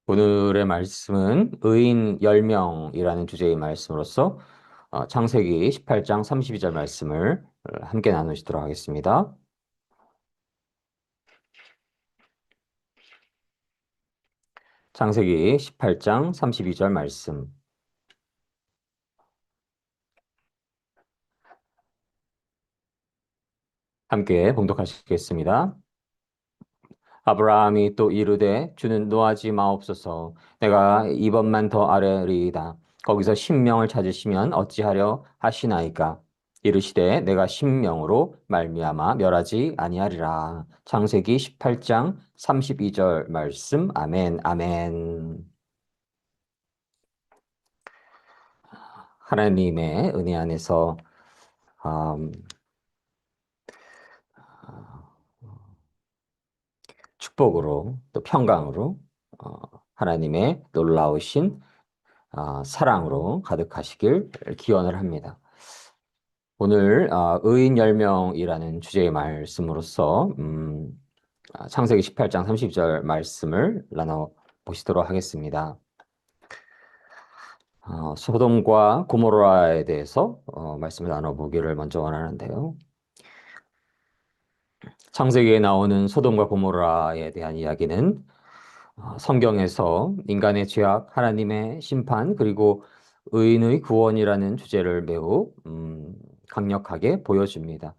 오늘의 말씀은 의인 10명이라는 주제의 말씀으로서 창세기 18장 32절 말씀을 함께 나누시도록 하겠습니다. 창세기 18장 32절 말씀 함께 봉독하시겠습니다. 아브라함이 또 이르되 주는 노하지 마옵소서. 내가 이번만 더 아뢰리이다. 거기서 10명을 찾으시면 어찌하려 하시나이까. 이르시되 내가 10명으로 말미암아 멸하지 아니하리라. 창세기 18장 32절 말씀. 아멘, 아멘. 하나님의 은혜 안에서 음, 축복으로 또 평강으로 어, 하나님의 놀라우신 사랑으로 가득하시길 기원을 합니다. 오늘 의인 10명이라는 주제의 말씀으로서 창세기 18장 30절 말씀을 나눠보시도록 하겠습니다. 소돔과 고모라에 대해서 말씀을 나눠보기를 먼저 원하는데요. 창세기에 나오는 소돔과 고모라에 대한 이야기는 성경에서 인간의 죄악, 하나님의 심판, 그리고 의인의 구원이라는 주제를 매우 강력하게 보여줍니다.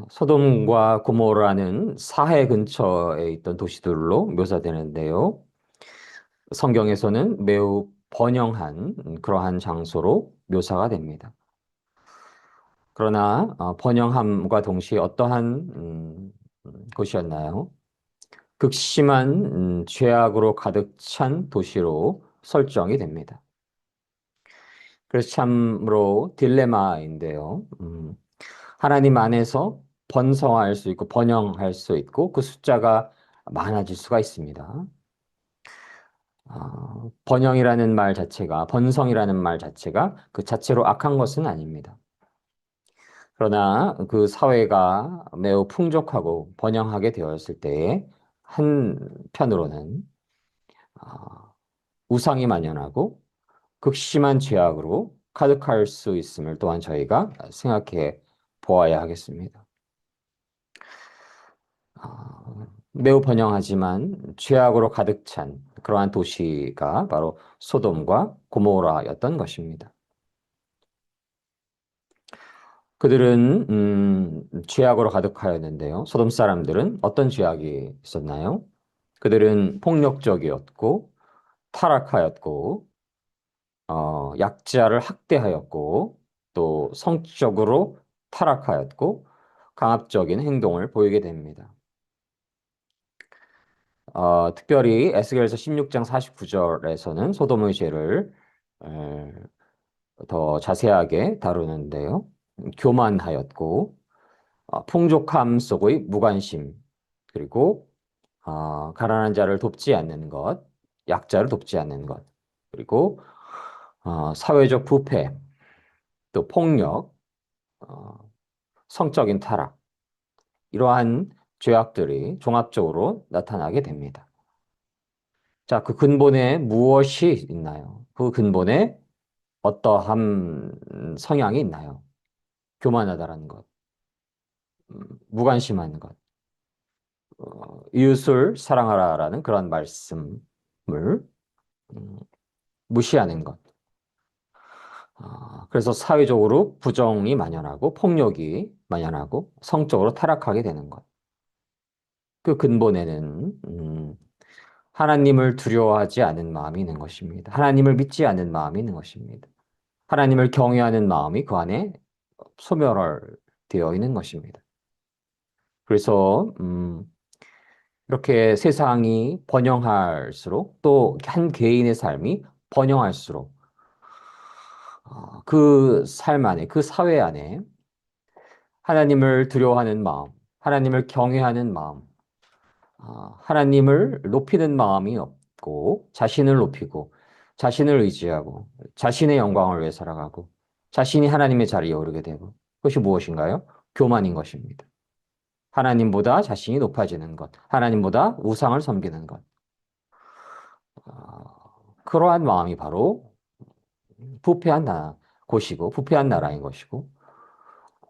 소돔과 고모라는 사해 근처에 있던 도시들로 묘사되는데요. 성경에서는 매우 번영한 그러한 장소로 묘사가 됩니다. 그러나 번영함과 동시에 어떠한 곳이었나요? 극심한 죄악으로 가득 찬 도시로 설정이 됩니다. 그래서 참으로 딜레마인데요. 하나님 안에서 번성할 수 있고 번영할 수 있고 그 숫자가 많아질 수가 있습니다. 번영이라는 말 자체가 번성이라는 말 자체가 그 자체로 악한 것은 아닙니다. 그러나 그 사회가 매우 풍족하고 번영하게 되었을 때에 한편으로는 우상이 만연하고 극심한 죄악으로 가득할 수 있음을 또한 저희가 생각해 보아야 하겠습니다. 매우 번영하지만 죄악으로 가득 찬 그러한 도시가 바로 소돔과 고모라였던 것입니다. 그들은 죄악으로 가득하였는데요. 소돔 사람들은 어떤 죄악이 있었나요? 그들은 폭력적이었고 타락하였고 약자를 학대하였고 또 성적으로 타락하였고 강압적인 행동을 보이게 됩니다. 특별히 에스겔서 16장 49절에서는 소돔의 죄를 에, 더 자세하게 다루는데요. 교만하였고 풍족함 속의 무관심 그리고 가난한 자를 돕지 않는 것, 약자를 돕지 않는 것 그리고 사회적 부패 또 폭력, 어, 성적인 타락 이러한 죄악들이 종합적으로 나타나게 됩니다. 자, 그 근본에 무엇이 있나요? 그 근본에 어떠한 성향이 있나요? 교만하다라는 것, 무관심한 것, 이웃을 사랑하라라는 그런 말씀을 음, 무시하는 것. 그래서 사회적으로 부정이 만연하고 폭력이 만연하고 성적으로 타락하게 되는 것. 그 근본에는 하나님을 두려워하지 않은 마음이 있는 것입니다. 하나님을 믿지 않는 마음이 있는 것입니다. 하나님을 경외하는 마음이 그 안에 소멸되어 있는 것입니다. 그래서 이렇게 세상이 번영할수록 또 한 개인의 삶이 번영할수록 그 삶 안에, 그 사회 안에 하나님을 두려워하는 마음, 하나님을 경외하는 마음, 하나님을 높이는 마음이 없고 자신을 높이고 자신을 의지하고 자신의 영광을 위해 살아가고 자신이 하나님의 자리에 오르게 되고 그것이 무엇인가요? 교만인 것입니다. 하나님보다 자신이 높아지는 것, 하나님보다 우상을 섬기는 것. 그러한 마음이 바로 부패한 곳이고, 부패한 나라인 것이고,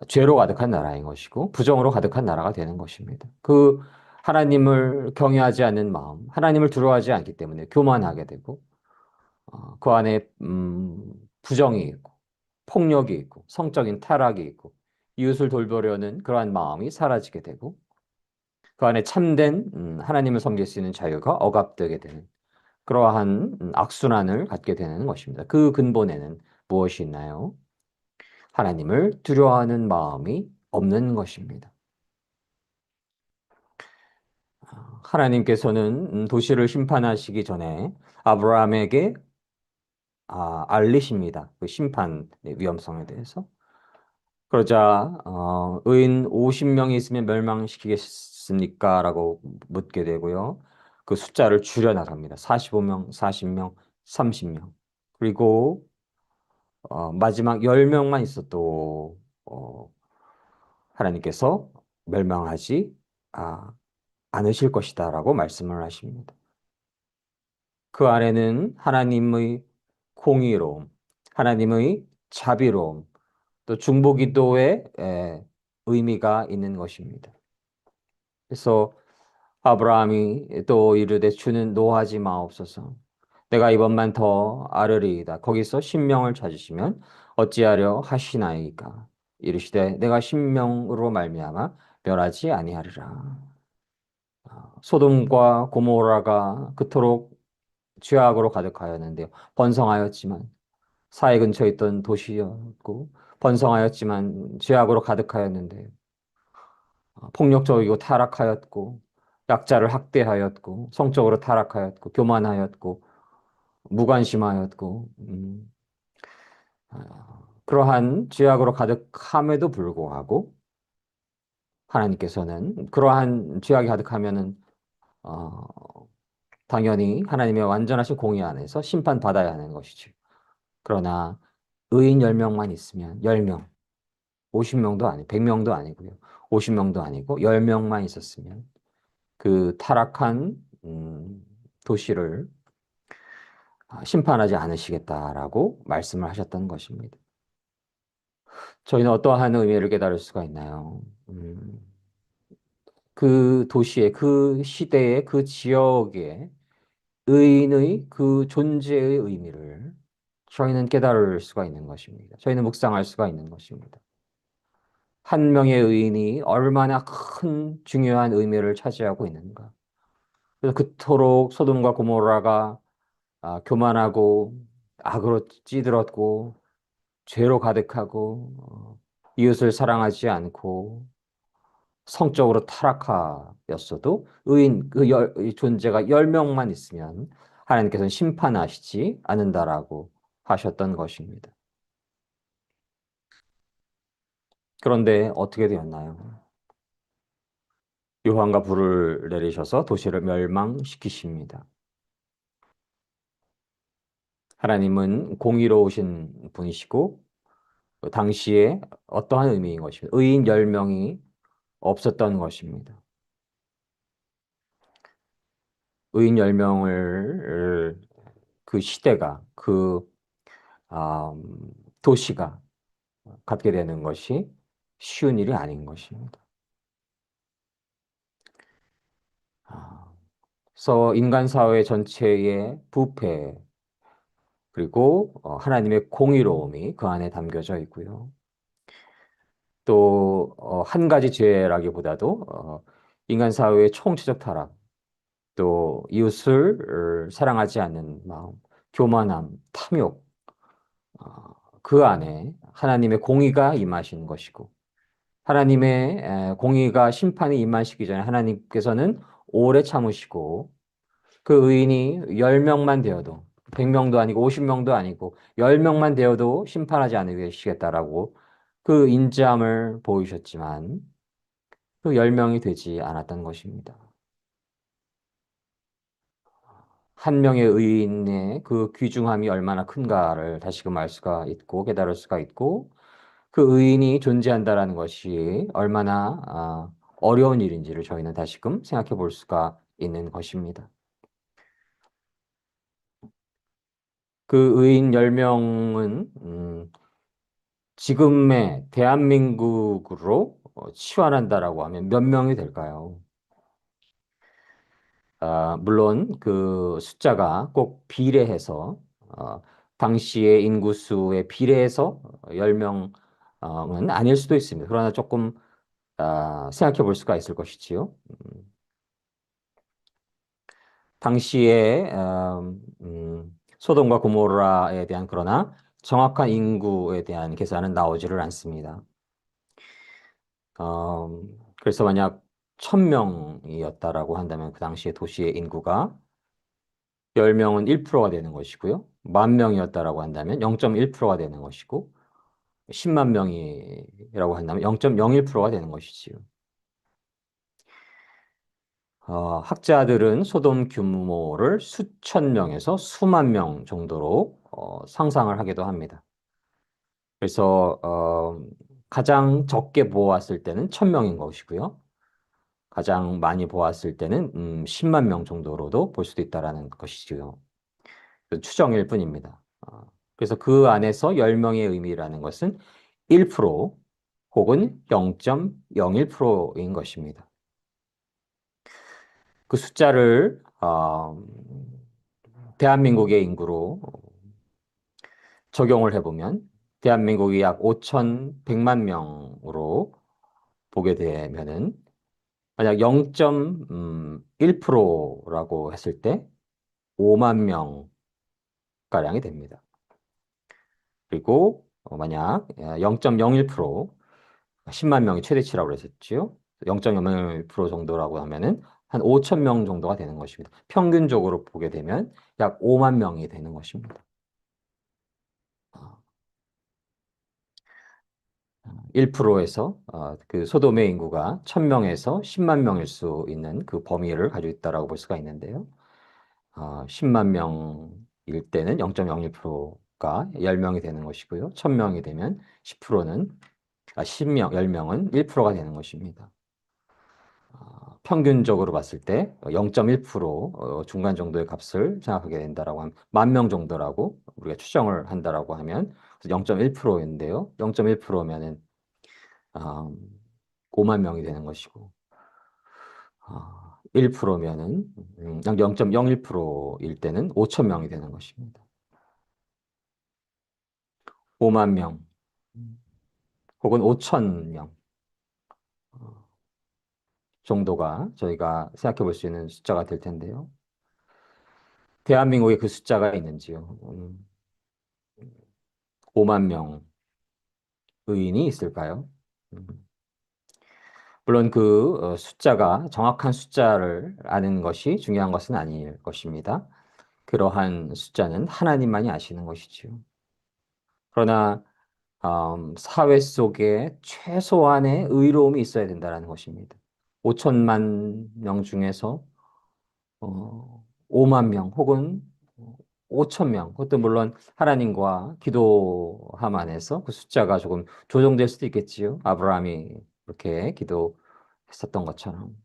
죄로 가득한 나라인 것이고, 부정으로 가득한 나라가 되는 것입니다. 그 하나님을 경외하지 않는 마음, 하나님을 두려워하지 않기 때문에 교만하게 되고, 그 안에 부정이 있고, 폭력이 있고, 성적인 타락이 있고, 이웃을 돌보려는 그러한 마음이 사라지게 되고, 그 안에 참된 하나님을 섬길 수 있는 자유가 억압되게 되는 그러한 악순환을 갖게 되는 것입니다. 그 근본에는 무엇이 있나요? 하나님을 두려워하는 마음이 없는 것입니다. 하나님께서는 도시를 심판하시기 전에 아브라함에게 알리십니다. 그 심판의 위험성에 대해서. 그러자 의인 50명이 있으면 멸망시키겠습니까? 라고 묻게 되고요. 그 숫자를 줄여 나갑니다. 45명, 40명, 30명. 그리고 마지막 10명만 있어도 하나님께서 멸망하지 아, 않으실 것이다라고 말씀을 하십니다. 그 안에는 하나님의 공의로움, 하나님의 자비로움, 또 중보기도의 의미가 있는 것입니다. 그래서 아브라함이 또 이르되 주는 노하지 마옵소서. 내가 이번만 더 아르리이다. 거기서 신명을 찾으시면 어찌하려 하시나이까. 이르시되 내가 신명으로 말미암아 멸하지 아니하리라. 소돔과 고모라가 그토록 죄악으로 가득하였는데요. 번성하였지만 사해 근처에 있던 도시였고 번성하였지만 죄악으로 가득하였는데 폭력적이고 타락하였고 약자를 학대하였고 성적으로 타락하였고 교만하였고 무관심하였고 그러한 죄악으로 가득함에도 불구하고 하나님께서는 그러한 죄악이 가득하면은 어, 당연히 하나님의 완전하신 공의 안에서 심판받아야 하는 것이죠. 그러나 의인 10명만 있으면 10명, 50명도 아니고 100명도 아니고요. 50명도 아니고 10명만 있었으면 그 타락한 도시를 심판하지 않으시겠다라고 말씀을 하셨던 것입니다. 저희는 어떠한 의미를 깨달을 수가 있나요? 그 도시의, 그 시대의, 그 지역의 의인의 그 존재의 의미를 저희는 깨달을 수가 있는 것입니다. 저희는 묵상할 수가 있는 것입니다. 한 명의 의인이 얼마나 큰 중요한 의미를 차지하고 있는가. 그래서 그토록 소돔과 고모라가 교만하고 악으로 찌들었고 죄로 가득하고 이웃을 사랑하지 않고 성적으로 타락하였어도 의인 이 존재가 10명만 있으면 하나님께서는 심판하시지 않는다라고 하셨던 것입니다. 그런데 어떻게 되었나요? 요한과 불을 내리셔서 도시를 멸망시키십니다. 하나님은 공의로우신 분이시고 당시에 어떠한 의미인 것입니다. 의인 10명이 없었던 것입니다. 의인 10명을 그 시대가 그 도시가 갖게 되는 것이 쉬운 일이 아닌 것입니다. 아, 그래서 인간 사회 전체의 부패 그리고 하나님의 공의로움이 그 안에 담겨져 있고요. 또 한 가지 죄라기보다도 인간 사회의 총체적 타락, 또 이웃을 사랑하지 않는 마음, 교만함, 탐욕, 그 안에 하나님의 공의가 임하신 것이고 하나님의 공의가 심판이 임하시기 전에 하나님께서는 오래 참으시고 그 의인이 10명만 되어도 100명도 아니고 50명도 아니고 10명만 되어도 심판하지 않으시겠다라고 그 인자함을 보이셨지만 그 10명이 되지 않았던 것입니다. 한 명의 의인의 그 귀중함이 얼마나 큰가를 다시금 알 수가 있고 깨달을 수가 있고 그 의인이 존재한다라는 것이 얼마나 어려운 일인지를 저희는 다시금 생각해 볼 수가 있는 것입니다. 그 의인 10명은 지금의 대한민국으로 치환한다라고 하면 몇 명이 될까요? 물론 그 숫자가 꼭 비례해서 당시의 인구수에 비례해서 10명은 아닐 수도 있습니다. 그러나 조금 생각해 볼 수가 있을 것이지요. 당시에 소돔과 고모라에 대한 그러나 정확한 인구에 대한 계산은 나오지를 않습니다. 그래서 만약 1000명이었다라고 한다면 그 당시에 도시의 인구가 10명은 1%가 되는 것이고요. 10,000명이었다라고 한다면 0.1%가 되는 것이고 10만 명이라고 한다면 0.01%가 되는 것이지요. 학자들은 소돔 규모를 수천 명에서 수만 명 정도로 상상을 하기도 합니다. 그래서 가장 적게 보았을 때는 1000명인 것이고요. 가장 많이 보았을 때는 10만 명 정도로도 볼 수도 있다라는 것이지요. 그 추정일 뿐입니다. 그래서 그 안에서 10명의 의미라는 것은 1% 혹은 0.01%인 것입니다. 그 숫자를 대한민국의 인구로 적용을 해보면 대한민국이 약 5,100만 명으로 보게 되면은 만약 0.1%라고 했을 때 5만 명가량이 됩니다. 그리고 만약 0.01% 10만 명이 최대치라고 그랬었지요. 0.01% 정도라고 하면은 한 5천 명 정도가 되는 것입니다. 평균적으로 보게 되면 약 5만 명이 되는 것입니다. 1%에서 그 소돔의 인구가 1000명에서 10만 명일 수 있는 그 범위를 가지고 있다라고 볼 수가 있는데요. 10만 명일 때는 0.01%가 10명이 되는 것이고요. 1000명이 되면 10%는 10명, 10명은 1%가 되는 것입니다. 평균적으로 봤을 때 0.1% 중간 정도의 값을 생각하게 된다라고 하면 10,000명 정도라고 우리가 추정을 한다라고 하면 0.1%인데요. 0.1%면은 5만 명이 되는 것이고 1%면은 0.01%일 때는 5천 명이 되는 것입니다. 5만 명 혹은 5천 명 정도가 저희가 생각해 볼 수 있는 숫자가 될 텐데요. 대한민국에 그 숫자가 있는지요? 5만 명 의인이 있을까요? 음, 물론 그 숫자가 정확한 숫자를 아는 것이 중요한 것은 아닐 것입니다. 그러한 숫자는 하나님만이 아시는 것이지요. 그러나 사회 속에 최소한의 의로움이 있어야 된다는 것입니다. 5천만 명 중에서 5만 명 혹은 5천 명, 그것도 물론 하나님과 기도함 안에서 그 숫자가 조금 조정될 수도 있겠지요. 아브라함이 그렇게 기도했었던 것처럼.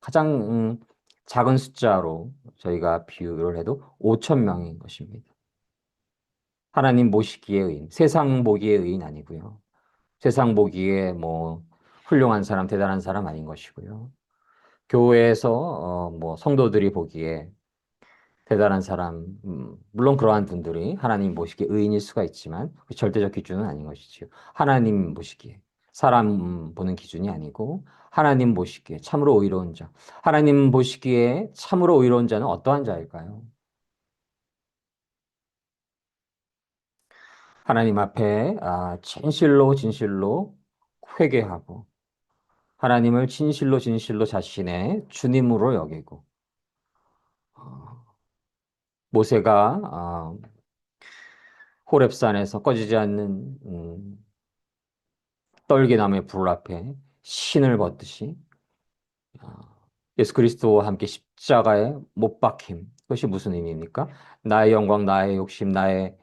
가장 작은 숫자로 저희가 비유를 해도 5천 명인 것입니다. 하나님 모시기의 의인, 세상 보기의 의인 아니고요. 세상 보기에 뭐 훌륭한 사람, 대단한 사람 아닌 것이고요. 교회에서 뭐 성도들이 보기에 대단한 사람, 물론 그러한 분들이 하나님 보시기에 의인일 수가 있지만 그 절대적 기준은 아닌 것이지요. 하나님 보시기에 사람 보는 기준이 아니고 하나님 보시기에 참으로 의로운 자. 하나님 보시기에 참으로 의로운 자는 어떠한 자일까요? 하나님 앞에 진실로 진실로 회개하고 하나님을 진실로 진실로 자신의 주님으로 여기고 어, 모세가 호렙산에서 꺼지지 않는 떨기나무의 불 앞에 신을 벗듯이 예수 그리스도와 함께 십자가에 못 박힘. 그것이 무슨 의미입니까? 나의 영광, 나의 욕심, 나의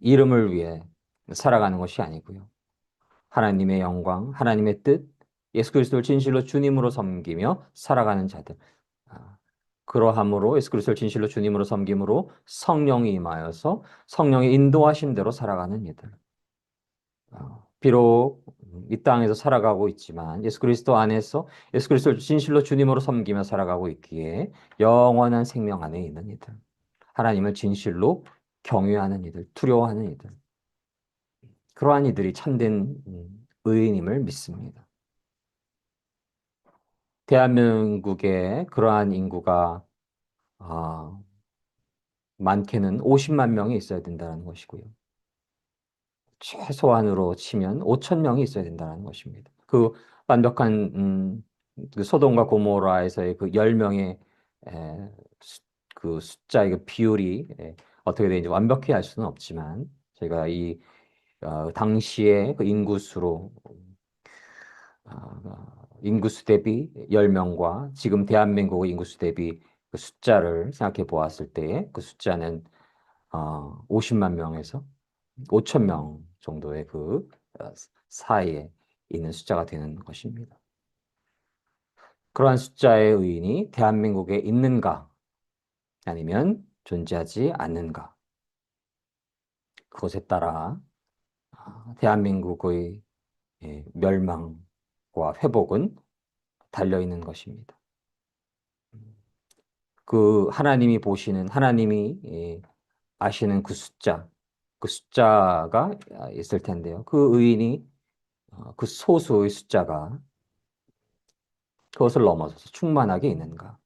이름을 위해 살아가는 것이 아니고요. 하나님의 영광, 하나님의 뜻, 예수 그리스도를 진실로 주님으로 섬기며 살아가는 자들. 아, 그러함으로 예수 그리스도를 진실로 주님으로 섬김으로 성령이 임하여서 성령의 인도하심대로 살아가는 이들. 비록 이 땅에서 살아가고 있지만 예수 그리스도 안에서 예수 그리스도를 진실로 주님으로 섬기며 살아가고 있기에 영원한 생명 안에 있는 이들. 하나님을 진실로 경외하는 이들, 두려워하는 이들. 그러한 이들이 참된 의인임을 믿습니다. 대한민국에 그러한 인구가 아, 많게는 50만 명이 있어야 된다는 것이고요. 최소한으로 치면 5천 명이 있어야 된다는 것입니다. 그 완벽한 그 소돔과 고모라에서의 그 10명의 그 숫자의 그 비율이 어떻게 되는지 완벽히 알 수는 없지만 제가 이 당시의 그 인구수로 인구수 대비 10명과 지금 대한민국의 인구수 대비 그 숫자를 생각해 보았을 때 그 숫자는 50만 명에서 5천 명 정도의 그 사이에 있는 숫자가 되는 것입니다. 그러한 숫자의 의인이 대한민국에 있는가 아니면 존재하지 않는가 그것에 따라 대한민국의 멸망과 회복은 달려 있는 것입니다. 그 하나님이 보시는 하나님이 아시는 그 숫자가 있을 텐데요. 그 의인이 그 소수의 숫자가 그것을 넘어서서 충만하게 있는가?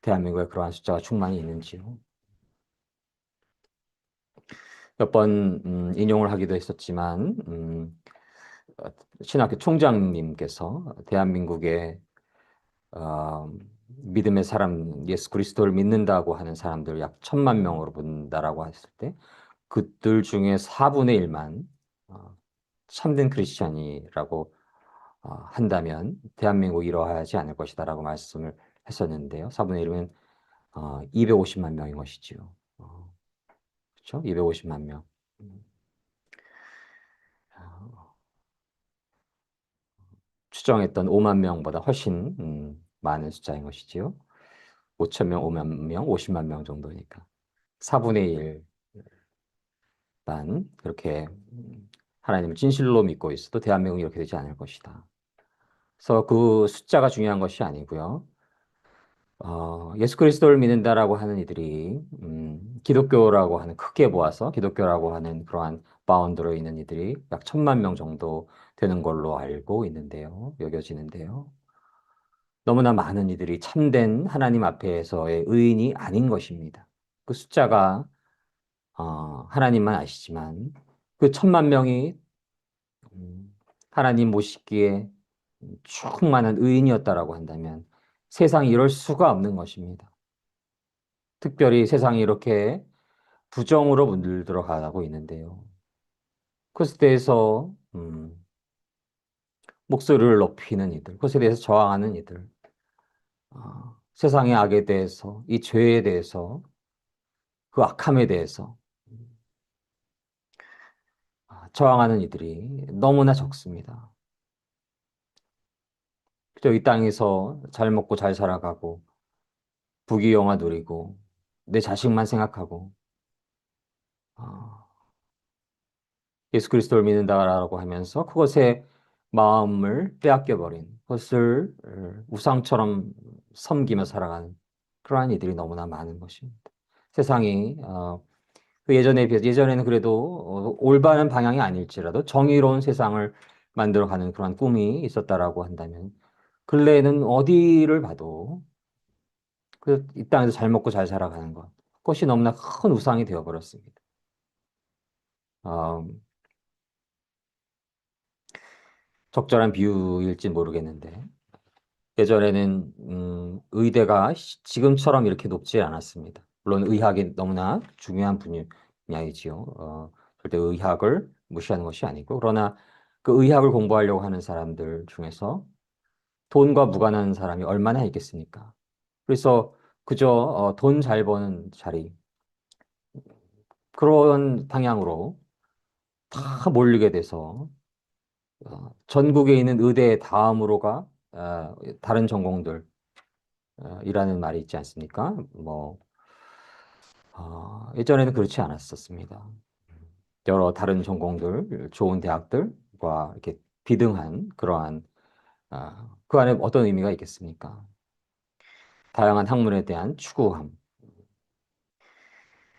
대한민국에 그러한 숫자가 충만히 있는지요? 몇 번 인용을 하기도 했었지만 어, 신학교 총장님께서 대한민국의 믿음의 사람, 예수 그리스도를 믿는다고 하는 사람들 약 1,000만 명으로 본다라고 했을 때 그들 중에 4분의 1만 참된 크리스찬이라고 한다면 대한민국이 이러하지 않을 것이다라고 말씀을 했었는데요. 4분의 1은 250만 명인 것이지요. 그렇죠? 250만 명. 음, 어, 추정했던 5만 명보다 훨씬 많은 숫자인 것이지요. 5천 명, 5만 명, 50만 명 정도니까. 4분의 1만 그렇게 하나님을 진실로 믿고 있어도 대한민국이 이렇게 되지 않을 것이다. 그래서 그 숫자가 중요한 것이 아니고요. 예수 그리스도를 믿는다라고 하는 이들이 기독교라고 하는 크게 모아서 기독교라고 하는 그러한 바운드로 있는 이들이 약 1,000만 명 정도 되는 걸로 알고 있는데요. 여겨지는데요. 너무나 많은 이들이 참된 하나님 앞에서의 의인이 아닌 것입니다. 그 숫자가 하나님만 아시지만 그 1,000만 명이 하나님 모시기에 충만한 의인이었다라고 한다면 세상이 이럴 수가 없는 것입니다. 특별히 세상이 이렇게 부정으로 물들어 가고 있는데요. 그것에 대해서 목소리를 높이는 이들, 그것에 대해서 저항하는 이들, 세상의 악에 대해서, 이 죄에 대해서, 그 악함에 대해서 저항하는 이들이 너무나 적습니다. 그저 이 땅에서 잘 먹고 잘 살아가고 부귀영화 누리고 내 자식만 생각하고 아, 예수 그리스도를 믿는다라고 하면서 그것에 마음을 빼앗겨 버린 그것을 우상처럼 섬기며 살아가는 그러한 이들이 너무나 많은 것입니다. 세상이 그 예전에 비해서 예전에는 그래도 올바른 방향이 아닐지라도 정의로운 세상을 만들어가는 그런 꿈이 있었다라고 한다면 근래에는 어디를 봐도 그 이 땅에서 잘 먹고 잘 살아가는 것 그것이 너무나 큰 우상이 되어버렸습니다. 어, 적절한 비유일지 모르겠는데 예전에는 의대가 지금처럼 이렇게 높지 않았습니다. 물론 의학이 너무나 중요한 분야이지요. 절대 의학을 무시하는 것이 아니고 그러나 그 의학을 공부하려고 하는 사람들 중에서 돈과 무관한 사람이 얼마나 있겠습니까? 그래서 그저 돈 잘 버는 자리 그런 방향으로 다 몰리게 돼서 전국에 있는 의대 다음으로가 다른 전공들 이라는 말이 있지 않습니까? 뭐 예전에는 그렇지 않았었습니다. 여러 다른 전공들, 좋은 대학들과 이렇게 비등한 그러한 그 안에 어떤 의미가 있겠습니까? 다양한 학문에 대한 추구함.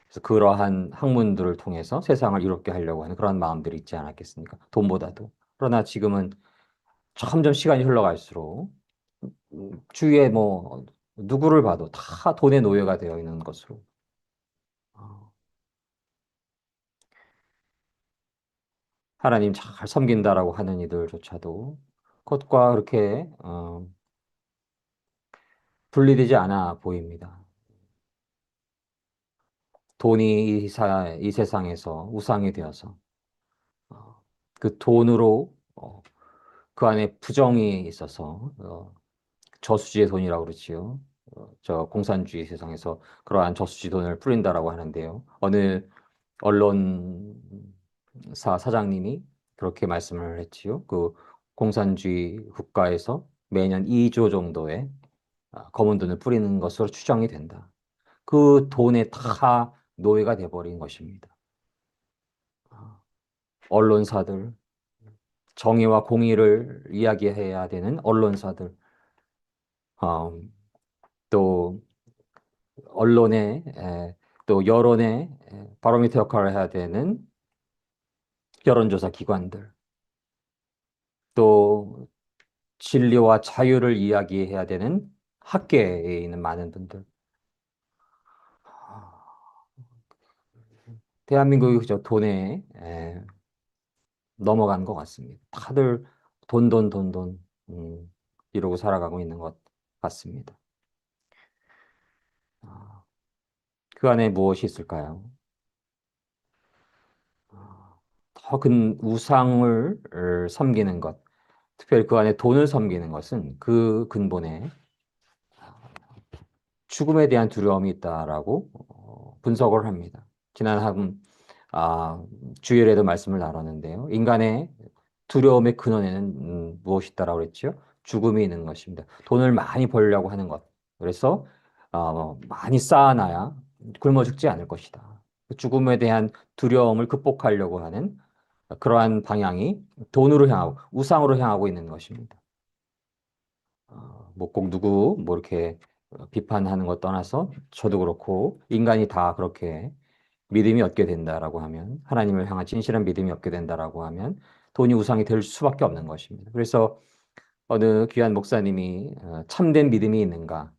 그래서 그러한 학문들을 통해서 세상을 이롭게 하려고 하는 그런 마음들이 있지 않았겠습니까? 돈보다도. 그러나 지금은 점점 시간이 흘러갈수록 주위에 뭐 누구를 봐도 다 돈의 노예가 되어 있는 것으로 어, 하나님 잘 섬긴다라고 하는 이들조차도 그것과 그렇게 분리되지 않아 보입니다. 돈이 이 세상에서 우상이 되어서 그 돈으로 그 안에 부정이 있어서 저수지의 돈이라고 그러지요. 저 공산주의 세상에서 그러한 저수지 돈을 뿌린다라고 하는데요. 어느 언론사 사장님이 그렇게 말씀을 했지요. 그 공산주의 국가에서 매년 2조 정도의 검은 돈을 뿌리는 것으로 추정이 된다. 그 돈에 다 노예가 돼버린 것입니다. 아, 언론사들, 정의와 공의를 이야기해야 되는 언론사들, 음, 또 언론의 또 여론의 바로미터 역할을 해야 되는 여론조사 기관들, 또 진리와 자유를 이야기해야 되는 학계에 있는 많은 분들. 대한민국이 저 돈에 넘어간 것 같습니다. 다들 돈, 돈, 돈, 돈, 이러고 살아가고 있는 것 같습니다. 아, 그 안에 무엇이 있을까요? 더 큰 우상을 섬기는 것, 특별히 그 안에 돈을 섬기는 것은 그 근본에 죽음에 대한 두려움이 있다라고 분석을 합니다. 지난 아, 주일에도 말씀을 나눴는데요. 인간의 두려움의 근원에는 무엇이 있다라고 그랬죠? 죽음이 있는 것입니다. 돈을 많이 벌려고 하는 것. 그래서 많이 쌓아놔야 굶어 죽지 않을 것이다. 죽음에 대한 두려움을 극복하려고 하는 그러한 방향이 돈으로 향하고 우상으로 향하고 있는 것입니다. 뭐 꼭 누구 뭐 이렇게 비판하는 것 떠나서 저도 그렇고 인간이 다 그렇게 믿음이 얻게 된다라고 하면 하나님을 향한 진실한 믿음이 얻게 된다라고 하면 돈이 우상이 될 수밖에 없는 것입니다. 그래서 어느 귀한 목사님이 참된 믿음이 있는가?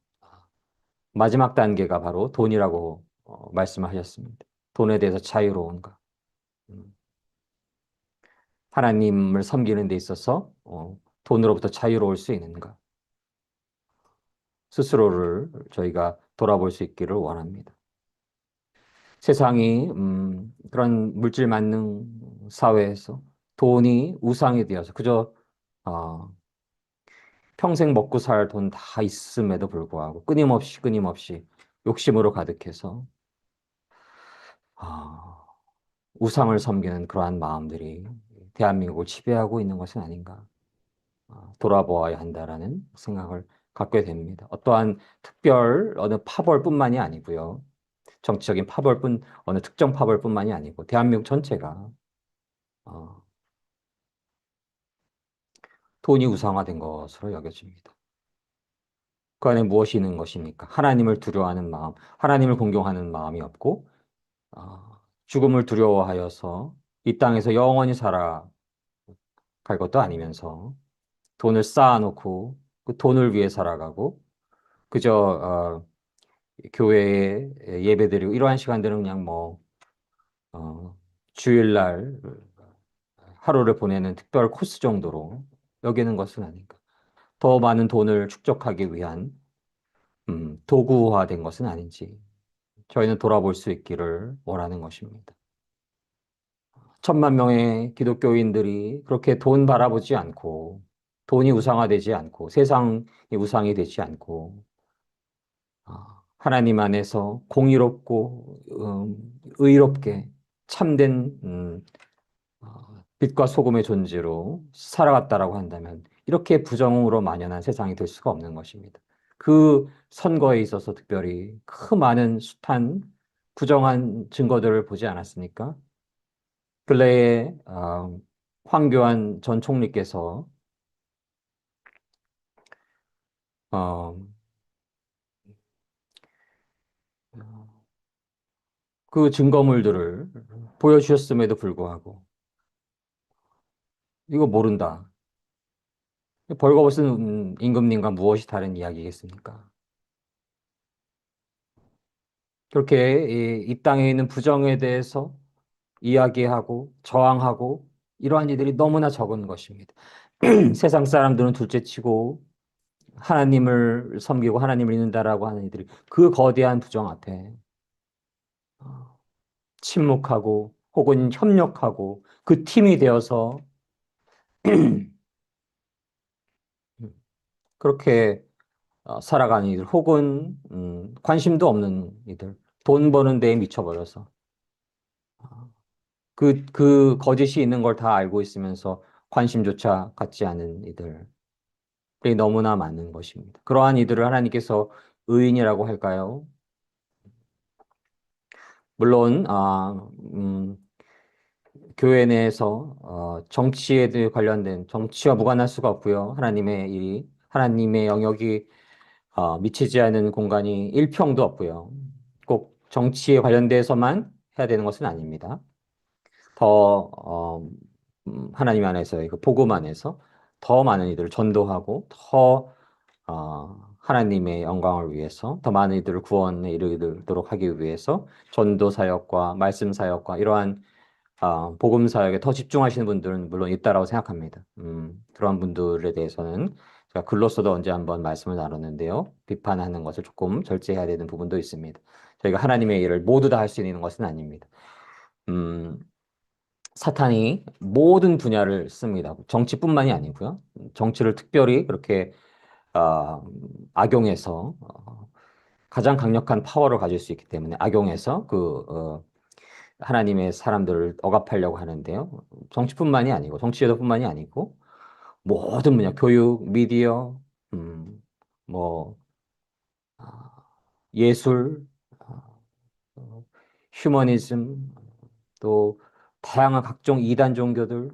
마지막 단계가 바로 돈이라고 말씀하셨습니다. 돈에 대해서 자유로운가? 음, 하나님을 섬기는 데 있어서 돈으로부터 자유로울 수 있는가? 스스로를 저희가 돌아볼 수 있기를 원합니다. 세상이 그런 물질 만능 사회에서 돈이 우상이 되어서 그저 어, 평생 먹고 살 돈 다 있음에도 불구하고 끊임없이 욕심으로 가득해서 아, 우상을 섬기는 그러한 마음들이 대한민국을 지배하고 있는 것은 아닌가 돌아보아야 한다라는 생각을 갖게 됩니다. 어떠한 특별 어느 파벌뿐만이 아니고요. 정치적인 파벌뿐 어느 특정 파벌뿐만이 아니고 대한민국 전체가 어, 돈이 우상화된 것으로 여겨집니다. 그 안에 무엇이 있는 것입니까? 하나님을 두려워하는 마음, 하나님을 공경하는 마음이 없고 죽음을 두려워하여서 이 땅에서 영원히 살아갈 것도 아니면서 돈을 쌓아놓고 그 돈을 위해 살아가고 그저 교회에 예배드리고 이러한 시간들은 그냥 뭐 주일날 하루를 보내는 특별 코스 정도로 여기는 것은 아닌가. 더 많은 돈을 축적하기 위한 도구화된 것은 아닌지 저희는 돌아볼 수 있기를 원하는 것입니다. 1,000만 명의 기독교인들이 그렇게 돈 바라보지 않고 돈이 우상화되지 않고 세상이 우상이 되지 않고 하나님 안에서 공의롭고 의롭게 참된 빛과 소금의 존재로 살아갔다라고 한다면 이렇게 부정으로 만연한 세상이 될 수가 없는 것입니다. 그 선거에 있어서 특별히 그 많은 숱한 부정한 증거들을 보지 않았습니까? 근래에 황교안 전 총리께서 어, 그 증거물들을 보여주셨음에도 불구하고 이거 모른다. 벌거벗은 임금님과 무엇이 다른 이야기겠습니까? 그렇게 이 땅에 있는 부정에 대해서 이야기하고 저항하고 이러한 이들이 너무나 적은 것입니다. 세상 사람들은 둘째치고 하나님을 섬기고 하나님을 믿는다라고 하는 이들이 그 거대한 부정 앞에 어, 침묵하고 혹은 협력하고 그 팀이 되어서 그렇게 살아가는 이들 혹은 관심도 없는 이들 돈 버는 데에 미쳐버려서 그 거짓이 있는 걸 다 알고 있으면서 관심조차 갖지 않은 이들이 너무나 많은 것입니다. 그러한 이들을 하나님께서 의인이라고 할까요? 물론 교회 내에서 정치에 관련된 정치와 무관할 수가 없고요. 하나님의 일이 하나님의 영역이 미치지 않은 공간이 일평도 없고요. 꼭 정치에 관련돼서만 해야 되는 것은 아닙니다. 더 하나님 안에서의 그 복음 안에서 더 많은 이들을 전도하고 더 하나님의 영광을 위해서 더 많은 이들을 구원에 이르도록 하기 위해서 전도 사역과 말씀 사역과 이러한 복음 사역에 더 집중하시는 분들은 물론 있다라고 생각합니다. 그런 분들에 대해서는 제가 글로서도 언제 한번 말씀을 나눴는데요. 비판하는 것을 조금 절제해야 되는 부분도 있습니다. 저희가 하나님의 일을 모두 다 할 수 있는 것은 아닙니다. 음, 사탄이 모든 분야를 씁니다. 정치뿐만이 아니고요. 정치를 특별히 그렇게 악용해서 가장 강력한 파워를 가질 수 있기 때문에 악용해서 하나님의 사람들을 억압하려고 하는데요. 정치뿐만이 아니고 정치제도뿐만이 아니고 모든 분야 교육, 미디어, 음, 뭐 아, 예술, 아, 휴머니즘 또 다양한 각종 이단 종교들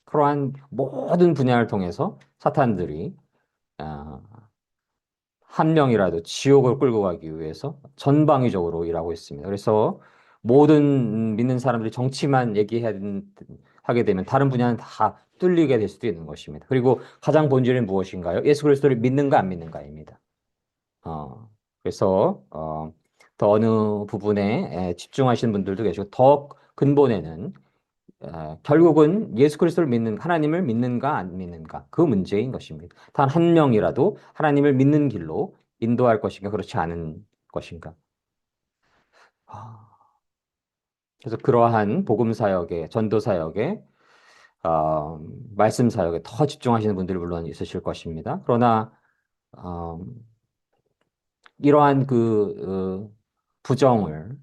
그러한 모든 분야를 통해서 사탄들이 아, 한 명이라도 지옥을 끌고 가기 위해서 전방위적으로 일하고 있습니다. 그래서 모든 믿는 사람들이 정치만 하게 되면 다른 분야는 다 뚫리게 될 수도 있는 것입니다. 그리고 가장 본질은 무엇인가요? 예수 그리스도를 믿는가 안 믿는가입니다. 그래서 더 어느 부분에 집중하시는 분들도 계시고 더 근본에는 결국은 예수 그리스도를 믿는 하나님을 믿는가 안 믿는가 그 문제인 것입니다. 단 한 명이라도 하나님을 믿는 길로 인도할 것인가 그렇지 않은 것인가. 아, 그래서 그러한 복음 사역에 전도 사역에 어, 말씀 사역에 더 집중하시는 분들이 물론 있으실 것입니다. 그러나 어, 이러한 부정을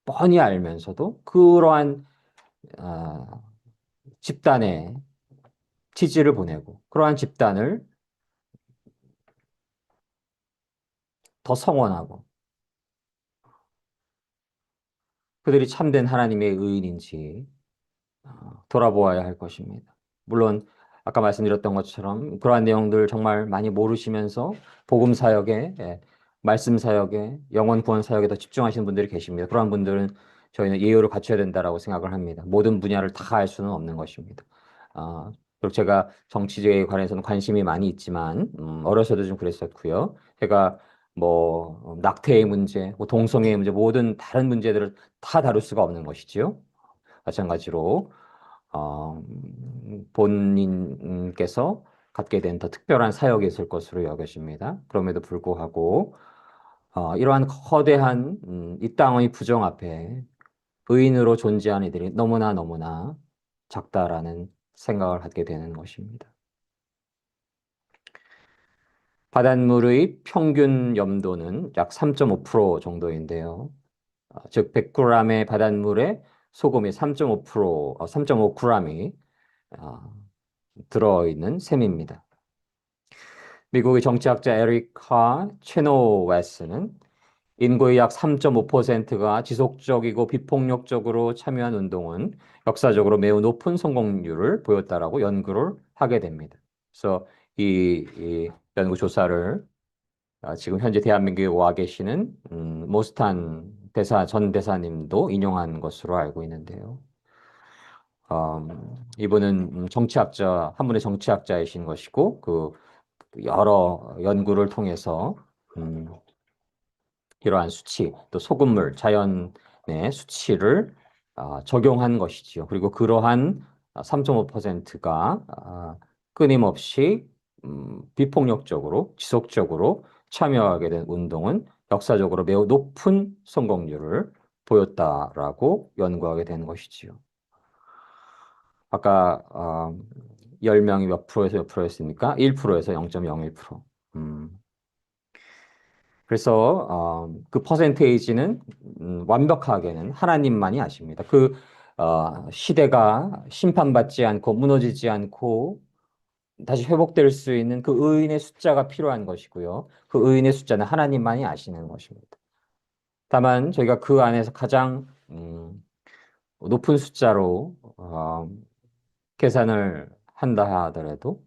뻔히 알면서도 그러한 어, 집단에 지지를 보내고 그러한 집단을 더 성원하고 그들이 참된 하나님의 의인인지 돌아보아야 할 것입니다. 물론 아까 말씀드렸던 것처럼 그러한 내용들 정말 많이 모르시면서 복음 사역에 말씀 사역에 영혼 구원 사역에 더 집중하시는 분들이 계십니다. 그러한 분들은 저희는 예의를 갖춰야 된다라고 생각을 합니다. 모든 분야를 다 할 수는 없는 것입니다. 그리고 제가 정치에 관해서는 관심이 많이 있지만 어려서도 좀 그랬었고요. 제가 뭐 낙태의 문제, 뭐 동성애의 문제, 모든 다른 문제들을 다 다룰 수가 없는 것이지요. 마찬가지로 본인께서 갖게 된 더 특별한 사역이 있을 것으로 여겨집니다. 그럼에도 불구하고 이러한 거대한 이 땅의 부정 앞에 의인으로 존재하는 이들이 너무나 너무나 작다라는 생각을 갖게 되는 것입니다. 바닷물의 평균 염도는 약 3.5% 정도인데요. 즉 100g의 바닷물에 소금이 3.5%, 3.5g이 들어있는 셈입니다. 미국의 정치학자 에리카 체노웨스는 인구의 약 3.5%가 지속적이고 비폭력적으로 참여한 운동은 역사적으로 매우 높은 성공률을 보였다라고 연구를 하게 됩니다. 그래서 이 연구 조사를 지금 현재 대한민국에 와 계시는 모스탄 전 대사님도 인용한 것으로 알고 있는데요. 이분은 한 분의 정치학자이신 것이고 그 여러 연구를 통해서 음, 이러한 수치, 또 소금물, 자연의 수치를 적용한 것이지요. 그리고 그러한 3.5%가 끊임없이 비폭력적으로, 지속적으로 참여하게 된 운동은 역사적으로 매우 높은 성공률을 보였다라고 연구하게 된 것이지요. 아까 10명이 몇 프로에서 몇 프로였습니까? 1%에서 0.01%. 그래서 그 퍼센테이지는 완벽하게는 하나님만이 아십니다. 그 시대가 심판받지 않고 무너지지 않고 다시 회복될 수 있는 그 의인의 숫자가 필요한 것이고요. 그 의인의 숫자는 하나님만이 아시는 것입니다. 다만 저희가 그 안에서 가장 높은 숫자로 계산을 한다 하더라도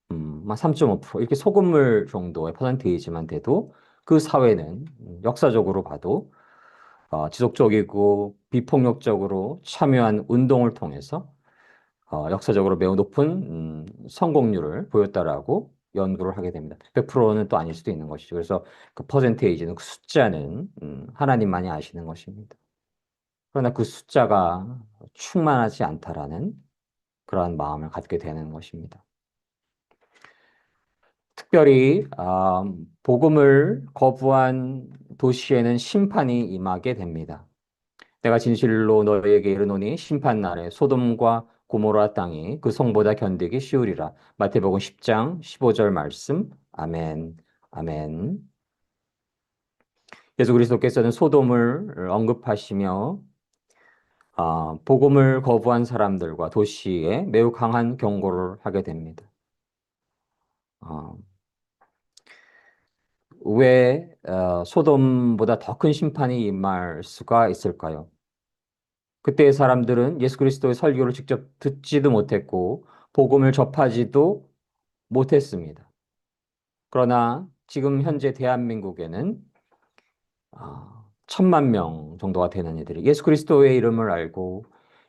3.5% 이렇게 소금물 정도의 퍼센테이지만 돼도 그 사회는 역사적으로 봐도 지속적이고 비폭력적으로 참여한 운동을 통해서 역사적으로 매우 높은 성공률을 보였다라고 연구를 하게 됩니다. 100%는 또 아닐 수도 있는 것이죠. 그래서 그 퍼센테이지는 그 숫자는 하나님만이 아시는 것입니다. 그러나 그 숫자가 충만하지 않다라는 그러한 마음을 갖게 되는 것입니다. 특별히 복음을 거부한 도시에는 심판이 임하게 됩니다. 내가 진실로 너희에게 이르노니 심판 날에 소돔과 고모라 땅이 그 성보다 견디기 쉬우리라. 마태복음 10장 15절 말씀. 아멘. 아멘. 예수 그리스도께서는 소돔을 언급하시며 복음을 거부한 사람들과 도시에 매우 강한 경고를 하게 됩니다. 어, 왜 소돔보다 더 큰 심판이 임할 수가 있을까요? 그때의 사람들은 예수 그리스도의 설교를 직접 듣지도 못했고 복음을 접하지도 못했습니다. 그러나 지금 현재 대한민국에는 1,000만 명 정도가 되는 이들이 예수 그리스도의 이름을 알고